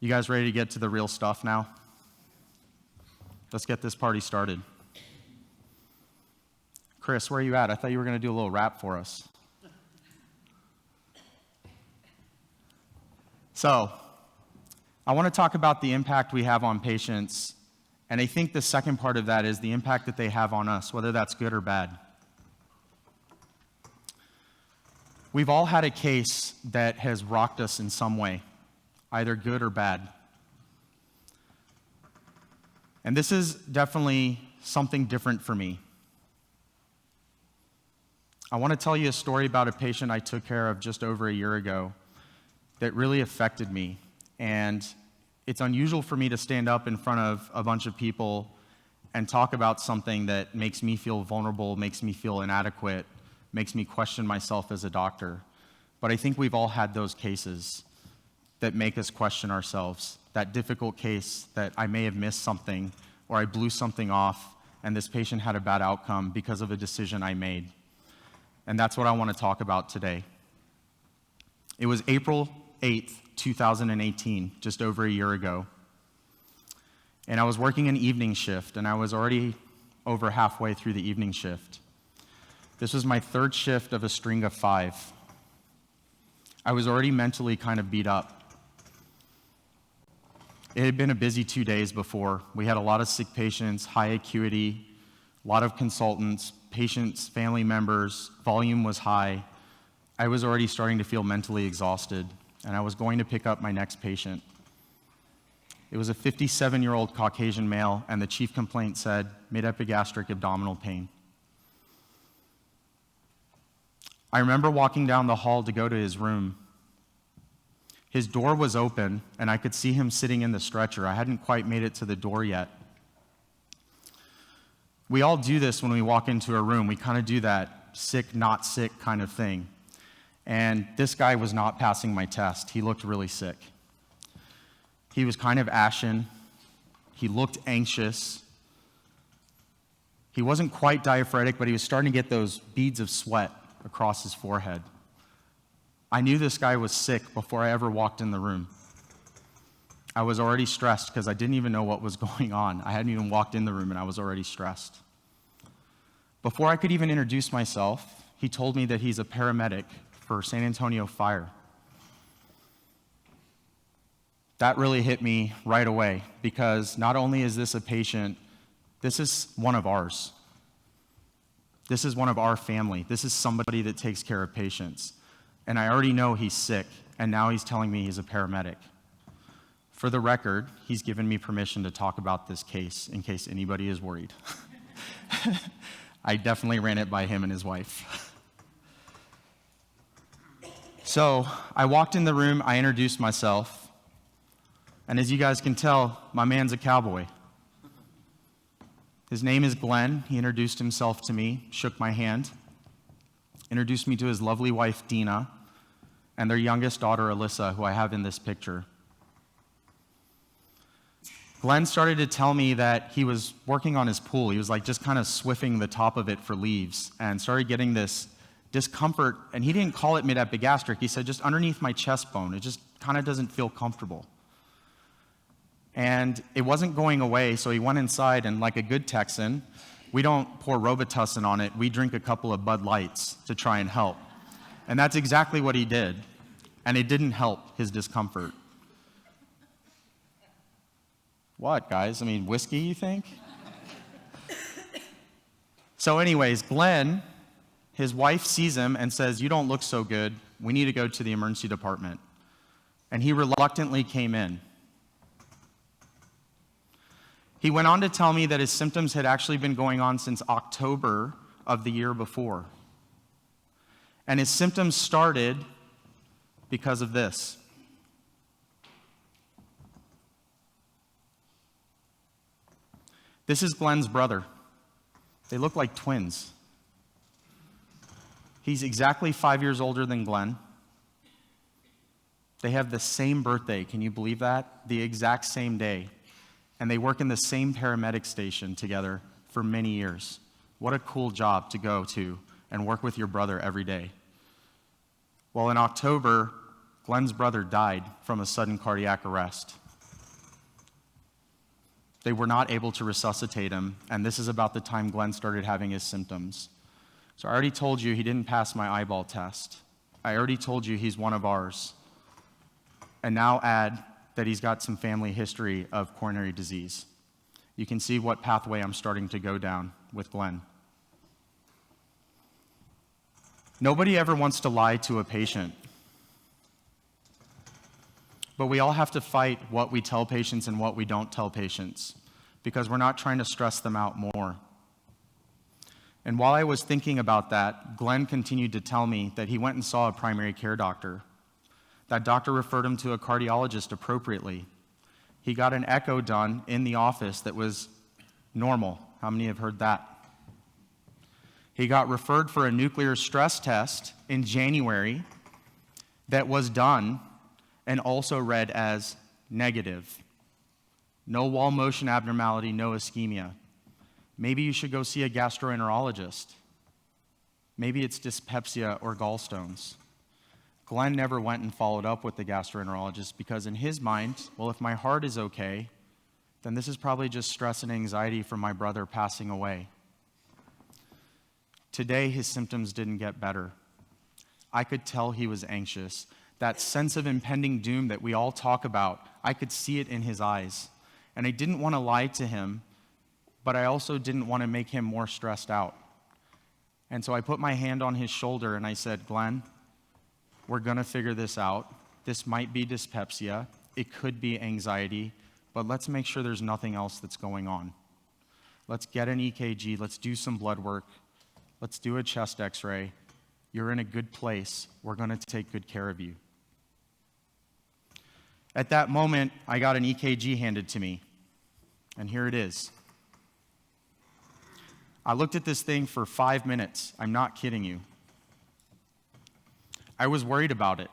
You guys ready to get to the real stuff now? Let's get this party started. Chris, where are you at? I thought you were going to do a little rap for us. So, I want to talk about the impact we have on patients, and I think the second part of that is the impact that they have on us, whether that's good or bad. We've all had a case that has rocked us in some way, either good or bad. And this is definitely something different for me. I want to tell you a story about a patient I took care of just over a year ago that really affected me. And it's unusual for me to stand up in front of a bunch of people and talk about something that makes me feel vulnerable, makes me feel inadequate, makes me question myself as a doctor. But I think we've all had those cases that make us question ourselves. That difficult case that I may have missed something or I blew something off and this patient had a bad outcome because of a decision I made. And that's what I want to talk about today. It was April 8th, 2018, just over a year ago. And I was working an evening shift, and I was already over halfway through the evening shift. This was my third shift of a string of 5. I was already mentally kind of beat up. It had been a busy 2 days before. We had a lot of sick patients, high acuity, a lot of consultants, patients, family members, volume was high. I was already starting to feel mentally exhausted, and I was going to pick up my next patient. It was a 57-year-old Caucasian male, and the chief complaint said mid-epigastric abdominal pain. I remember walking down the hall to go to his room. His door was open, and I could see him sitting in the stretcher. I hadn't quite made it to the door yet. We all do this when we walk into a room. We kind of do that sick, not sick kind of thing. And this guy was not passing my test. He looked really sick. He was kind of ashen. He looked anxious. He wasn't quite diaphoretic, but he was starting to get those beads of sweat across his forehead. I knew this guy was sick before I ever walked in the room. I was already stressed because I didn't even know what was going on. I hadn't even walked in the room and I was already stressed. Before I could even introduce myself, he told me that he's a paramedic for San Antonio Fire. That really hit me right away because not only is this a patient, this is one of ours. This is one of our family. This is somebody that takes care of patients. And I already know he's sick, and now he's telling me he's a paramedic. For the record, he's given me permission to talk about this case in case anybody is worried. I definitely ran it by him and his wife. So I walked in the room, I introduced myself, and as you guys can tell, my man's a cowboy. His name is Glen. He introduced himself to me, shook my hand, introduced me to his lovely wife, Dina, and their youngest daughter, Alyssa, who I have in this picture. Glenn started to tell me that he was working on his pool. He was like just kind of swiffing the top of it for leaves and started getting this discomfort, and he didn't call it mid-epigastric. He said, just underneath my chest bone. It just kind of doesn't feel comfortable. And it wasn't going away, so he went inside, and like a good Texan, we don't pour Robitussin on it. We drink a couple of Bud Lights to try and help. And that's exactly what he did. And it didn't help his discomfort. What, guys? I mean, whiskey, you think? So anyways, Glenn, his wife sees him and says, you don't look so good. We need to go to the emergency department. And he reluctantly came in. He went on to tell me that his symptoms had actually been going on since October of the year before. And his symptoms started because of this. This is Glen's brother. They look like twins. He's exactly 5 years older than Glen. They have the same birthday. Can you believe that? The exact same day. And they work in the same paramedic station together for many years. What a cool job to go to and work with your brother every day. Well, in October, Glen's brother died from a sudden cardiac arrest. They were not able to resuscitate him, and this is about the time Glen started having his symptoms. So I already told you he didn't pass my eyeball test. I already told you he's one of ours. And now add that he's got some family history of coronary disease. You can see what pathway I'm starting to go down with Glen. Nobody ever wants to lie to a patient. But we all have to fight what we tell patients and what we don't tell patients, because we're not trying to stress them out more. And while I was thinking about that, Glen continued to tell me that he went and saw a primary care doctor. That doctor referred him to a cardiologist appropriately. He got an echo done in the office that was normal. How many have heard that? He got referred for a nuclear stress test in January that was done and also read as negative. No wall motion abnormality, no ischemia. Maybe you should go see a gastroenterologist. Maybe it's dyspepsia or gallstones. Glen never went and followed up with the gastroenterologist because in his mind, well, if my heart is okay, then this is probably just stress and anxiety from my brother passing away. Today, his symptoms didn't get better. I could tell he was anxious. That sense of impending doom that we all talk about, I could see it in his eyes. And I didn't want to lie to him, but I also didn't want to make him more stressed out. And so I put my hand on his shoulder and I said, Glen, we're going to figure this out. This might be dyspepsia. It could be anxiety, but let's make sure there's nothing else that's going on. Let's get an EKG. Let's do some blood work. Let's do a chest x-ray. You're in a good place. We're going to take good care of you. At that moment, I got an EKG handed to me, and here it is. I looked at this thing for 5 minutes. I'm not kidding you. I was worried about it,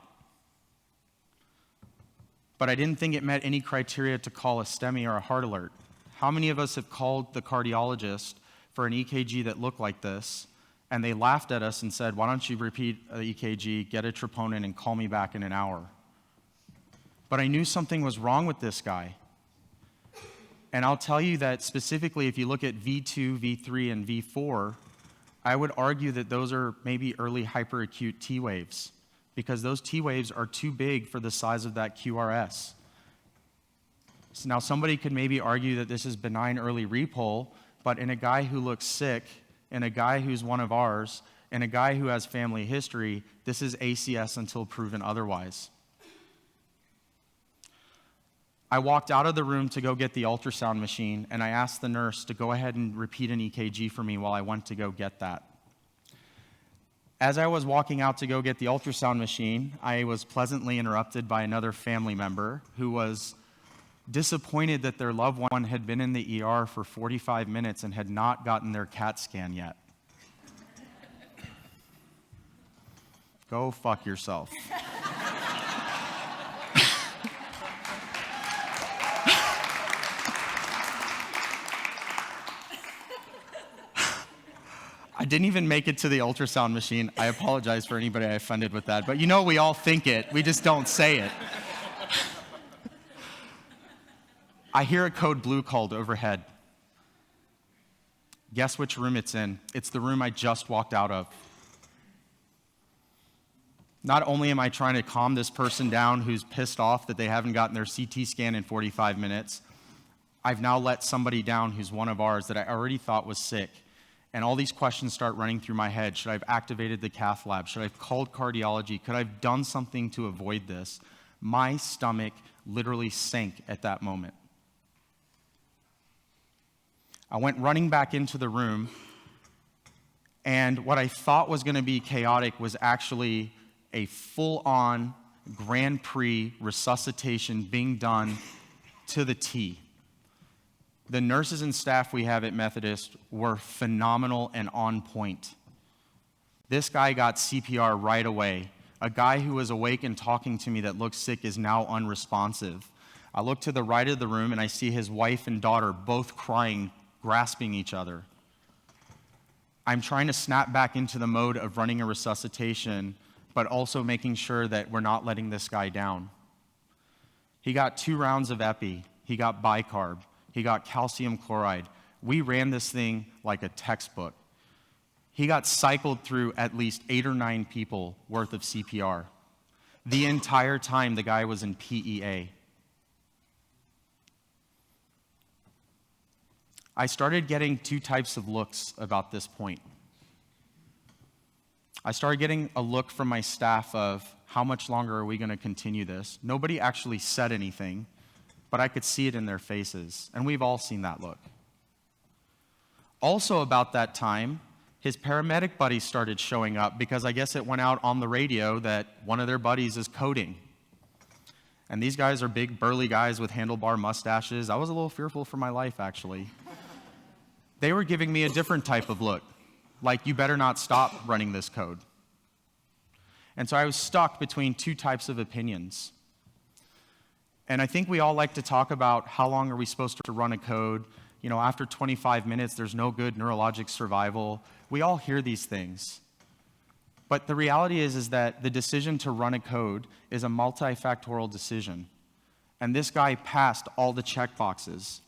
but I didn't think it met any criteria to call a STEMI or a heart alert. How many of us have called the cardiologist for an EKG that looked like this, and they laughed at us and said, why don't you repeat the EKG, get a troponin, and call me back in an hour? But I knew something was wrong with this guy. And I'll tell you that specifically, if you look at V2, V3, and V4, I would argue that those are maybe early hyperacute T waves, because those T waves are too big for the size of that QRS. So now somebody could maybe argue that this is benign early repole, but in a guy who looks sick, in a guy who's one of ours, in a guy who has family history, this is ACS until proven otherwise. I walked out of the room to go get the ultrasound machine, and I asked the nurse to go ahead and repeat an EKG for me while I went to go get that. As I was walking out to go get the ultrasound machine, I was pleasantly interrupted by another family member who was disappointed that their loved one had been in the ER for 45 minutes and had not gotten their CAT scan yet. Go fuck yourself. I didn't even make it to the ultrasound machine. I apologize for anybody I offended with that. But you know, we all think it. We just don't say it. I hear a code blue called overhead. Guess which room it's in? It's the room I just walked out of. Not only am I trying to calm this person down who's pissed off that they haven't gotten their CT scan in 45 minutes, I've now let somebody down who's one of ours that I already thought was sick. And all these questions start running through my head. Should I have activated the cath lab? Should I have called cardiology? Could I have done something to avoid this? My stomach literally sank at that moment. I went running back into the room, and what I thought was going to be chaotic was actually a full-on Grand Prix resuscitation being done to the T. The nurses and staff we have at Methodist were phenomenal and on point. This guy got CPR right away. A guy who was awake and talking to me that looked sick is now unresponsive. I look to the right of the room and I see his wife and daughter both crying, grasping each other. I'm trying to snap back into the mode of running a resuscitation, but also making sure that we're not letting this guy down. He got 2 rounds of epi. He got bicarb. He got calcium chloride. We ran this thing like a textbook. He got cycled through at least 8 or 9 people worth of CPR. The entire time the guy was in PEA. I started getting 2 types of looks about this point. I started getting a look from my staff of, how much longer are we going to continue this? Nobody actually said anything, but I could see it in their faces, and we've all seen that look. Also about that time, his paramedic buddies started showing up because I guess it went out on the radio that one of their buddies is coding. And these guys are big, burly guys with handlebar mustaches. I was a little fearful for my life, actually. They were giving me a different type of look, like, you better not stop running this code. And so I was stuck between 2 types of opinions. And I think we all like to talk about how long are we supposed to run a code. You know, after 25 minutes, there's no good neurologic survival. We all hear these things. But the reality is that the decision to run a code is a multifactorial decision. And this guy passed all the checkboxes.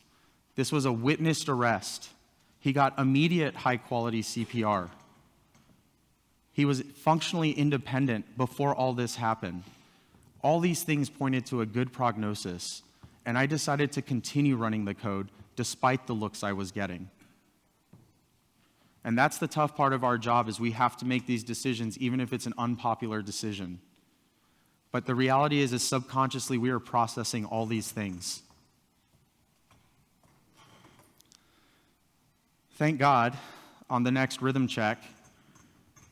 This was a witnessed arrest. He got immediate high-quality CPR. He was functionally independent before all this happened. All these things pointed to a good prognosis, and I decided to continue running the code despite the looks I was getting. And that's the tough part of our job, is we have to make these decisions even if it's an unpopular decision. But the reality is subconsciously we are processing all these things. Thank God, on the next rhythm check,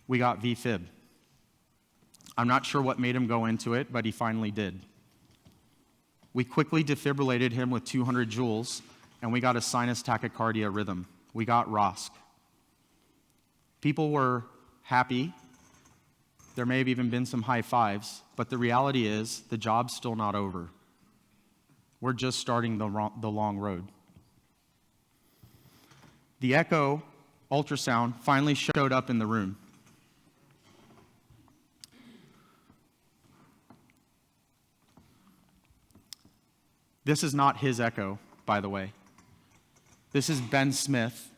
we got VFib. I'm not sure what made him go into it, but he finally did. We quickly defibrillated him with 200 joules, and we got a sinus tachycardia rhythm. We got ROSC. People were happy. There may have even been some high fives, but the reality is the job's still not over. We're just starting the long road. The echo ultrasound finally showed up in the room. This is not his echo, by the way. This is Ben Smith,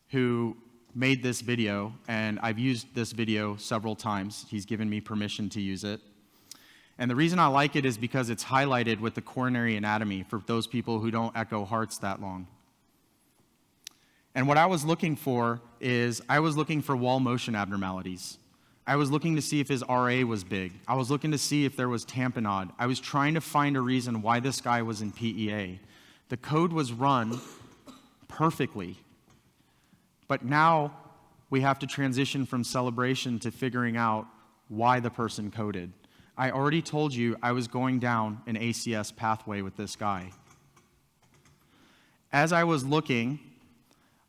who made this video, and I've used this video several times. He's given me permission to use it. And the reason I like it is because it's highlighted with the coronary anatomy for those people who don't echo hearts that long. And what I was looking for is, I was looking for wall motion abnormalities. I was looking to see if his RA was big. I was looking to see if there was tamponade. I was trying to find a reason why this guy was in PEA. The code was run perfectly. But now we have to transition from celebration to figuring out why the person coded. I already told you I was going down an ACS pathway with this guy. As I was looking,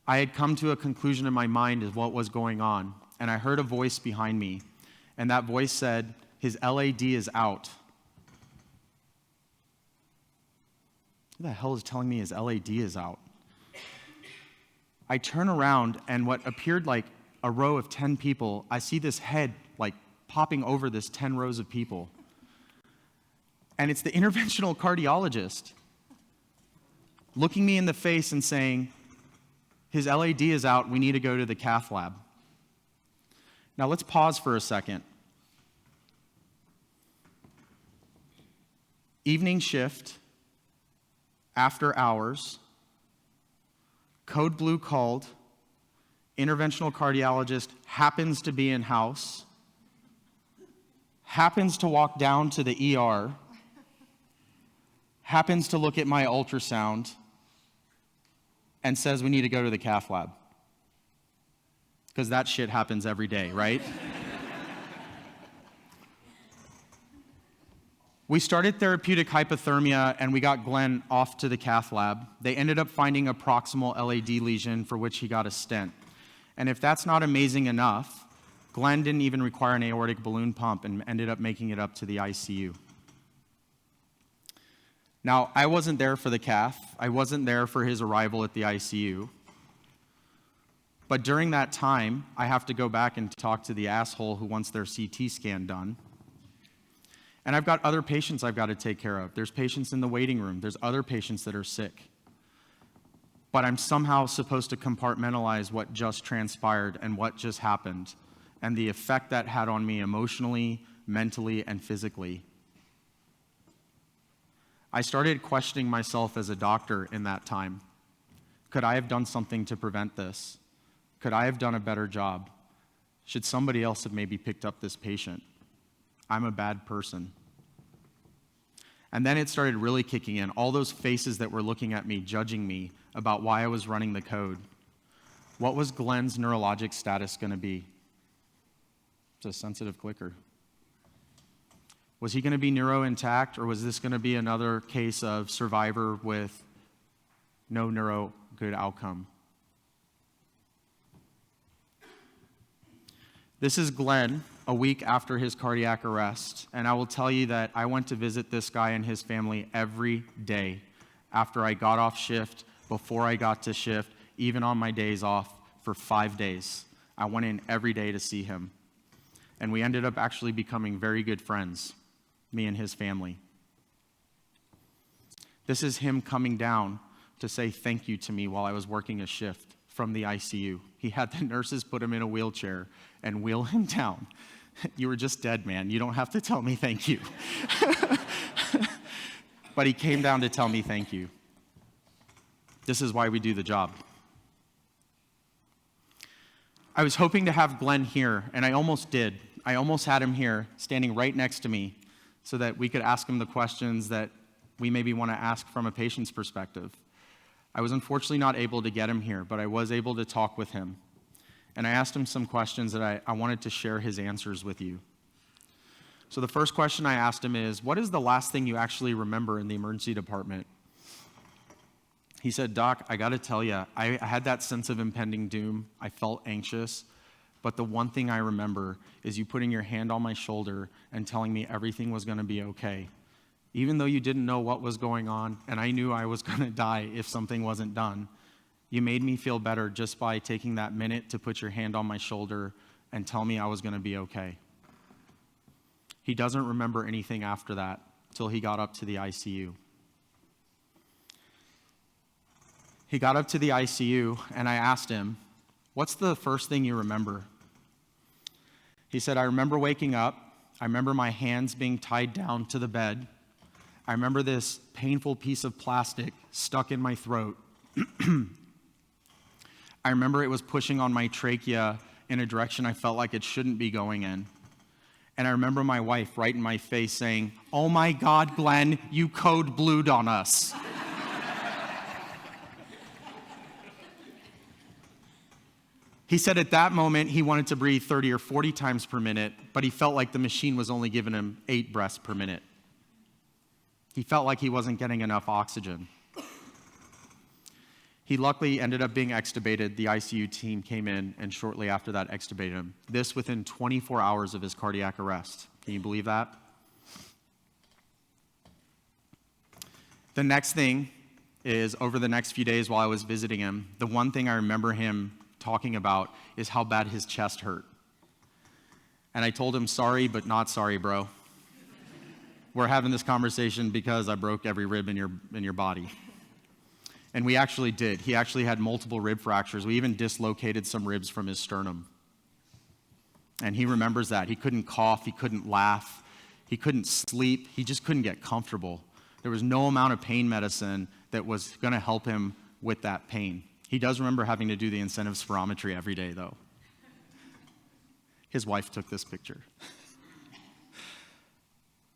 I had come to a conclusion in my mind of what was going on, and I heard a voice behind me, and that voice said, his LAD is out. Who the hell is telling me his LAD is out? I turn around, and what appeared like a row of 10 people, I see this head like popping over this 10 rows of people. And it's the interventional cardiologist looking me in the face and saying, his LAD is out, we need to go to the cath lab. Now let's pause for a second. Evening shift, after hours, code blue called, interventional cardiologist happens to be in-house, happens to walk down to the ER, happens to look at my ultrasound, and says we need to go to the cath lab. Because that shit happens every day, right? We started therapeutic hypothermia, and we got Glen off to the cath lab. They ended up finding a proximal LAD lesion for which he got a stent. And if that's not amazing enough, Glen didn't even require an aortic balloon pump and ended up making it up to the ICU. Now, I wasn't there for the cath. I wasn't there for his arrival at the ICU. But during that time, I have to go back and talk to the asshole who wants their CT scan done. And I've got other patients I've got to take care of. There's patients in the waiting room. There's other patients that are sick. but I'm somehow supposed to compartmentalize what just transpired and what just happened, and the effect that had on me emotionally, mentally, and physically. I started questioning myself as a doctor in that time. Could I have done something to prevent this? Could I have done a better job? Should somebody else have maybe picked up this patient? I'm a bad person. And then it started really kicking in. All those faces that were looking at me, judging me about why I was running the code. What was Glen's neurologic status going to be? It's a sensitive clicker. Was he going to be neuro intact, or was this going to be another case of survivor with no neuro good outcome? This is Glen a week after his cardiac arrest, and I will tell you that I went to visit this guy and his family every day after I got off shift, before I got to shift, even on my days off for 5 days. I went in every day to see him, and we ended up actually becoming very good friends, me and his family. This is him coming down to say thank you to me while I was working a shift from the ICU. He had the nurses put him in a wheelchair and wheel him down. You were just dead, man. You don't have to tell me thank you. But he came down to tell me thank you. This is why we do the job. I was hoping to have Glen here, and I almost did. I almost had him here, standing right next to me, so that we could ask him the questions that we maybe want to ask from a patient's perspective. I was unfortunately not able to get him here, but I was able to talk with him. And I asked him some questions that I wanted to share his answers with you. So the first question I asked him is, what is the last thing you actually remember in the emergency department? He said, Doc, I got to tell you, I had that sense of impending doom. I felt anxious. But the one thing I remember is you putting your hand on my shoulder and telling me everything was going to be okay. Even though you didn't know what was going on, and I knew I was going to die if something wasn't done, you made me feel better just by taking that minute to put your hand on my shoulder and tell me I was going to be okay. He doesn't remember anything after that till he got up to the ICU. He got up to the ICU, and I asked him, what's the first thing you remember? He said, I remember waking up. I remember my hands being tied down to the bed. I remember this painful piece of plastic stuck in my throat. I remember it was pushing on my trachea in a direction I felt like it shouldn't be going in. And I remember my wife right in my face saying, oh my God, Glen, you code blued on us. He said at that moment he wanted to breathe 30 or 40 times per minute, but he felt like the machine was only giving him 8 breaths per minute. He felt like he wasn't getting enough oxygen. He luckily ended up being extubated. The ICU team came in and shortly after that extubated him. This within 24 hours of his cardiac arrest. Can you believe that? The next thing is, over the next few days while I was visiting him, the one thing I remember him talking about is how bad his chest hurt. And I told him, sorry, but not sorry, bro. We're having this conversation because I broke every rib in your body. And we actually did. He actually had multiple rib fractures. We even dislocated some ribs from his sternum. And he remembers that. He couldn't cough. He couldn't laugh. He couldn't sleep. He just couldn't get comfortable. There was no amount of pain medicine that was going to help him with that pain. He does remember having to do the incentive spirometry every day, though. His wife took this picture.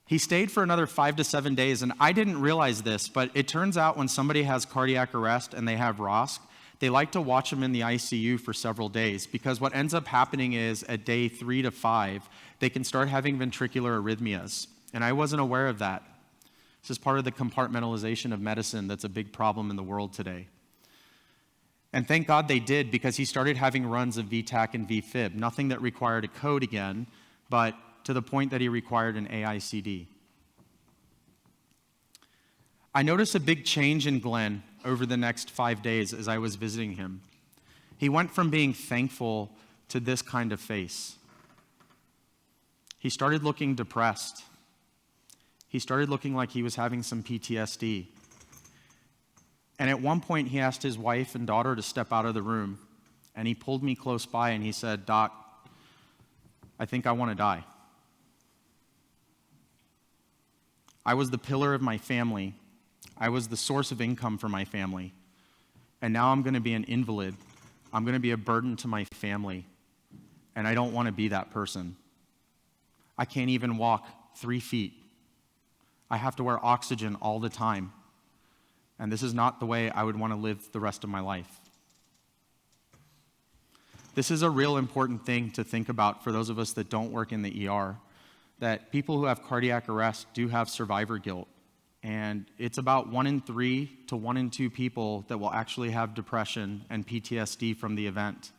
He stayed for another 5 to 7 days, and I didn't realize this, but it turns out when somebody has cardiac arrest and they have ROSC, they like to watch them in the ICU for several days, because what ends up happening is at day 3 to 5, they can start having ventricular arrhythmias, and I wasn't aware of that. This is part of the compartmentalization of medicine that's a big problem in the world today. And thank God they did, because he started having runs of VTAC and VFib, nothing that required a code again, but to the point that he required an AICD. I noticed a big change in Glen over the next 5 days as I was visiting him. He went from being thankful to this kind of face. He started looking depressed. He started looking like he was having some PTSD. And at one point, he asked his wife and daughter to step out of the room, and he pulled me close by and he said, "Doc, I think I want to die." I was the pillar of my family. I was the source of income for my family. And now I'm going to be an invalid. I'm going to be a burden to my family. And I don't want to be that person. I can't even walk 3 feet. I have to wear oxygen all the time. And this is not the way I would want to live the rest of my life. This is a real important thing to think about for those of us that don't work in the ER, that people who have cardiac arrest do have survivor guilt. And it's about 1 in 3 to 1 in 2 people that will actually have depression and PTSD from the event.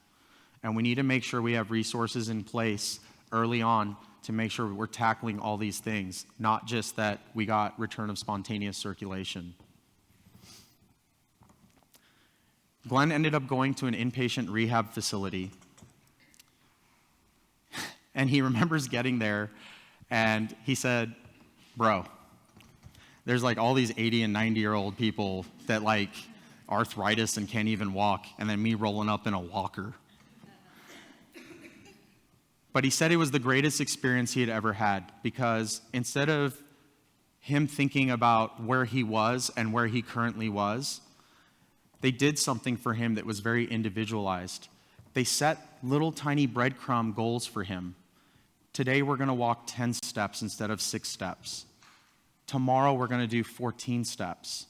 And we need to make sure we have resources in place early on to make sure we're tackling all these things, not just that we got return of spontaneous circulation. Glen ended up going to an inpatient rehab facility. And he remembers getting there, and he said, "Bro, there's like all these 80 and 90-year-old people that like arthritis and can't even walk, and then me rolling up in a walker." But he said it was the greatest experience he had ever had, because instead of him thinking about where he was and where he currently was, they did something for him that was very individualized. They set little tiny breadcrumb goals for him. Today we're going to walk 10 steps instead of 6 steps. Tomorrow we're going to do 14 steps.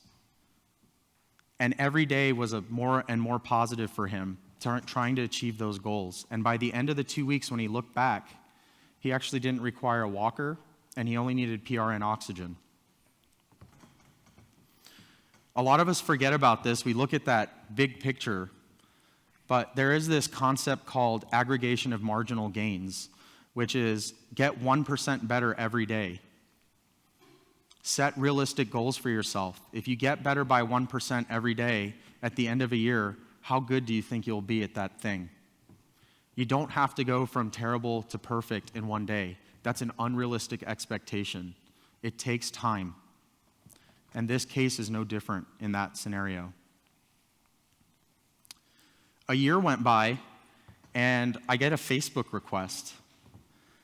And every day was a more and more positive for him, trying to achieve those goals. And by the end of the 2 weeks, when he looked back, he actually didn't require a walker, and he only needed PRN oxygen. A lot of us forget about this. We look at that big picture, but there is this concept called aggregation of marginal gains, which is get 1% better every day. Set realistic goals for yourself. If you get better by 1% every day, at the end of a year, how good do you think you'll be at that thing? You don't have to go from terrible to perfect in one day. That's an unrealistic expectation. It takes time. And this case is no different in that scenario. A year went by, and I get a Facebook request.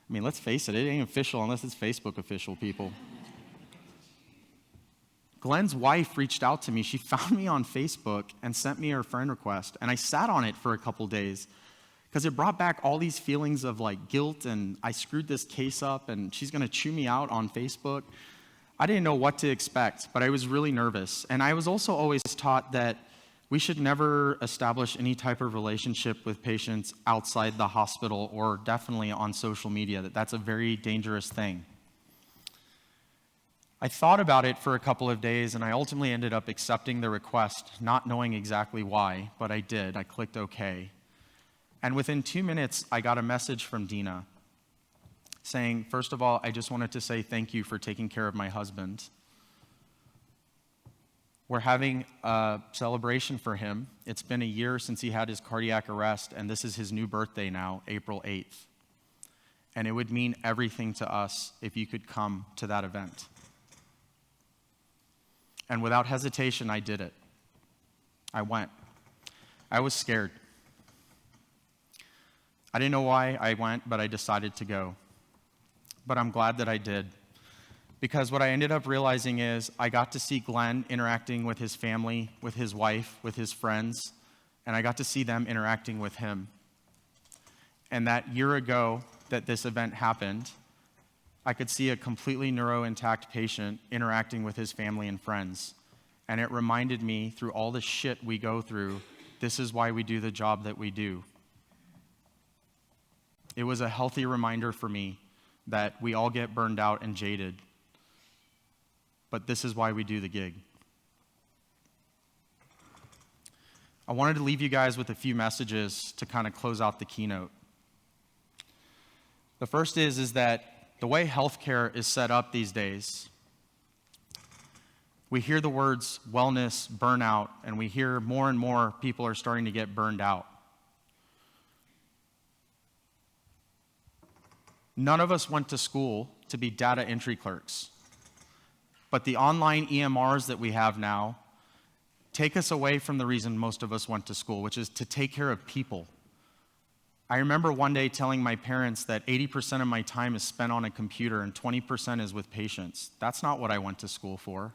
I mean, let's face it, it ain't official unless it's Facebook official, people. Glen's wife reached out to me. She found me on Facebook and sent me her friend request, and I sat on it for a couple days because it brought back all these feelings of like guilt, and I screwed this case up, and she's going to chew me out on Facebook. I didn't know what to expect, but I was really nervous. And I was also always taught that we should never establish any type of relationship with patients outside the hospital or definitely on social media, that that's a very dangerous thing. I thought about it for a couple of days, and I ultimately ended up accepting the request, not knowing exactly why, but I did. I clicked OK. And within 2 minutes, I got a message from Dina saying, first of all, I just wanted to say thank you for taking care of my husband. We're having a celebration for him. It's been a year since he had his cardiac arrest, and this is his new birthday now, April 8th. And it would mean everything to us if you could come to that event. And without hesitation, I did it. I went. I was scared. I didn't know why I went, but I decided to go. But I'm glad that I did. Because what I ended up realizing is I got to see Glen interacting with his family, with his wife, with his friends, and I got to see them interacting with him. And that year ago that this event happened, I could see a completely neuro-intact patient interacting with his family and friends. And it reminded me, through all the shit we go through, this is why we do the job that we do. It was a healthy reminder for me that we all get burned out and jaded, but this is why we do the gig. I wanted to leave you guys with a few messages to kind of close out the keynote. The first is that the way healthcare is set up these days, we hear the words wellness, burnout, and we hear more and more people are starting to get burned out. None of us went to school to be data entry clerks. But the online EMRs that we have now take us away from the reason most of us went to school, which is to take care of people. I remember one day telling my parents that 80% of my time is spent on a computer and 20% is with patients. That's not what I went to school for.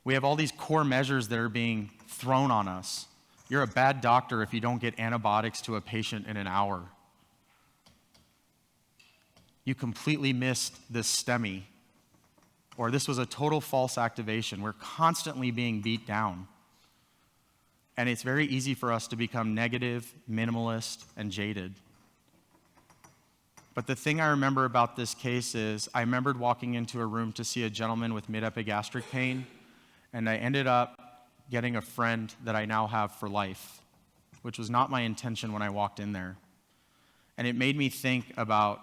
We have all these core measures that are being thrown on us. You're a bad doctor if you don't get antibiotics to a patient in an hour. You completely missed this STEMI, or this was a total false activation. We're constantly being beat down. And it's very easy for us to become negative, minimalist, and jaded. But the thing I remember about this case is I remembered walking into a room to see a gentleman with mid-epigastric pain, and I ended up getting a friend that I now have for life, which was not my intention when I walked in there. And it made me think about,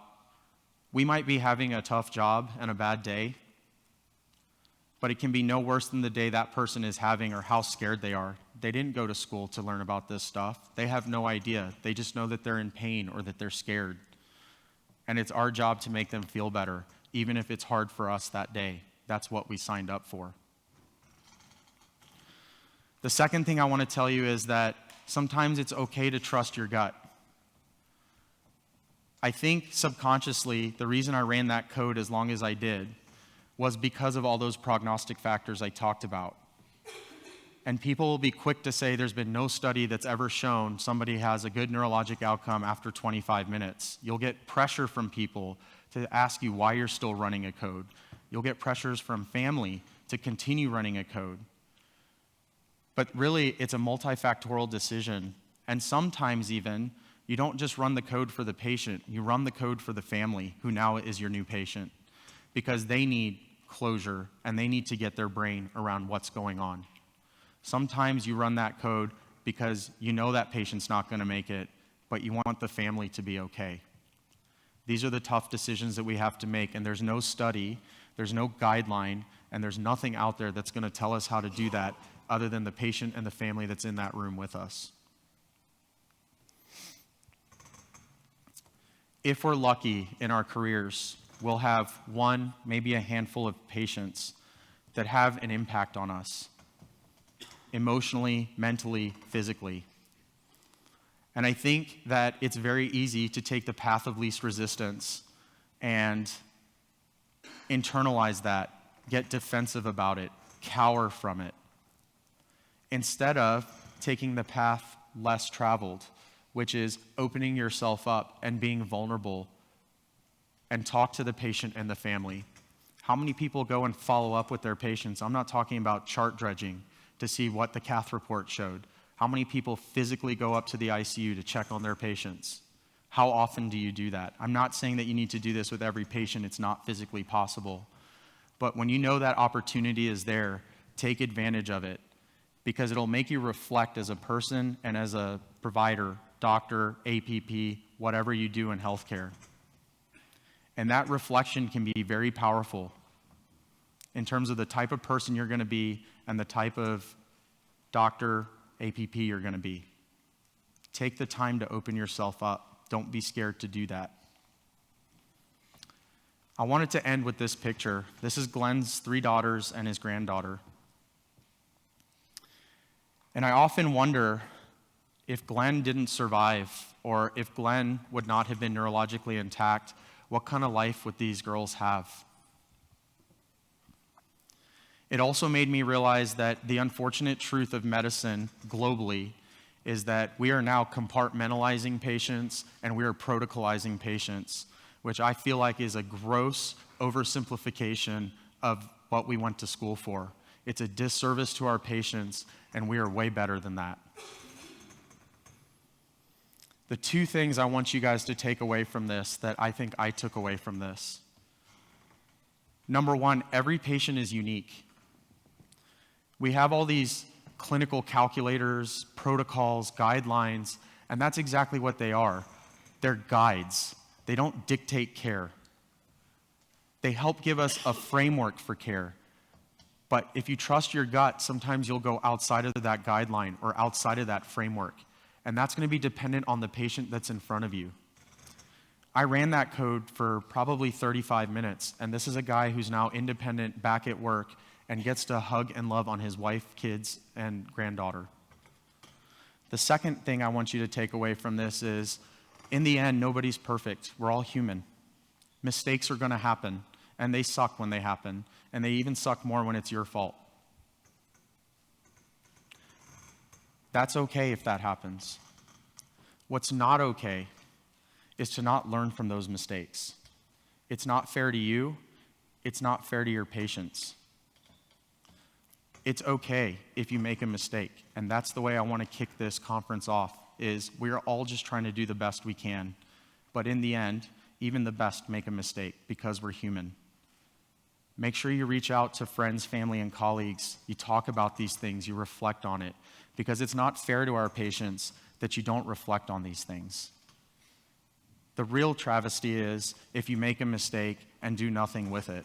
we might be having a tough job and a bad day, but it can be no worse than the day that person is having or how scared they are. They didn't go to school to learn about this stuff. They have no idea. They just know that they're in pain or that they're scared. And it's our job to make them feel better, even if it's hard for us that day. That's what we signed up for. The second thing I want to tell you is that sometimes it's okay to trust your gut. I think subconsciously, the reason I ran that code as long as I did was because of all those prognostic factors I talked about. And people will be quick to say there's been no study that's ever shown somebody has a good neurologic outcome after 25 minutes. You'll get pressure from people to ask you why you're still running a code. You'll get pressures from family to continue running a code. But really, it's a multifactorial decision. And sometimes even, you don't just run the code for the patient, you run the code for the family who now is your new patient, because they need closure and they need to get their brain around what's going on. Sometimes you run that code because you know that patient's not going to make it, but you want the family to be okay. These are the tough decisions that we have to make, and there's no study, there's no guideline, and there's nothing out there that's going to tell us how to do that other than the patient and the family that's in that room with us. If we're lucky in our careers, we'll have one, maybe a handful of patients that have an impact on us, emotionally, mentally, physically. And I think that it's very easy to take the path of least resistance and internalize that, get defensive about it, cower from it, instead of taking the path less traveled, which is opening yourself up and being vulnerable and talk to the patient and the family. How many people go and follow up with their patients? I'm not talking about chart dredging to see what the cath report showed. How many people physically go up to the ICU to check on their patients? How often do you do that? I'm not saying that you need to do this with every patient. It's not physically possible. But when you know that opportunity is there, take advantage of it, because it'll make you reflect as a person and as a provider, doctor, APP, whatever you do in healthcare. And that reflection can be very powerful in terms of the type of person you're going to be and the type of doctor, APP you're going to be. Take the time to open yourself up. Don't be scared to do that. I wanted to end with this picture. This is Glen's 3 daughters and his granddaughter. And I often wonder if Glen didn't survive, or if Glen would not have been neurologically intact, what kind of life would these girls have? It also made me realize that the unfortunate truth of medicine globally is that we are now compartmentalizing patients and we are protocolizing patients, which I feel like is a gross oversimplification of what we went to school for. It's a disservice to our patients, and we are way better than that. The 2 things I want you guys to take away from this that I think I took away from this. Number 1, every patient is unique. We have all these clinical calculators, protocols, guidelines, and that's exactly what they are. They're guides. They don't dictate care. They help give us a framework for care. But if you trust your gut, sometimes you'll go outside of that guideline or outside of that framework. And that's going to be dependent on the patient that's in front of you. I ran that code for probably 35 minutes, and this is a guy who's now independent, back at work, and gets to hug and love on his wife, kids, and granddaughter. The second thing I want you to take away from this is, in the end, nobody's perfect. We're all human. Mistakes are going to happen, and they suck when they happen, and they even suck more when it's your fault. That's okay if that happens. What's not okay is to not learn from those mistakes. It's not fair to you. It's not fair to your patients. It's okay if you make a mistake, and that's the way I want to kick this conference off, is we're all just trying to do the best we can. But in the end, even the best make a mistake because we're human. Make sure you reach out to friends, family, and colleagues. You talk about these things, you reflect on it, because it's not fair to our patients that you don't reflect on these things. The real travesty is if you make a mistake and do nothing with it.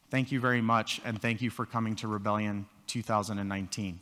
Thank you very much, and thank you for coming to Rebellion 2019.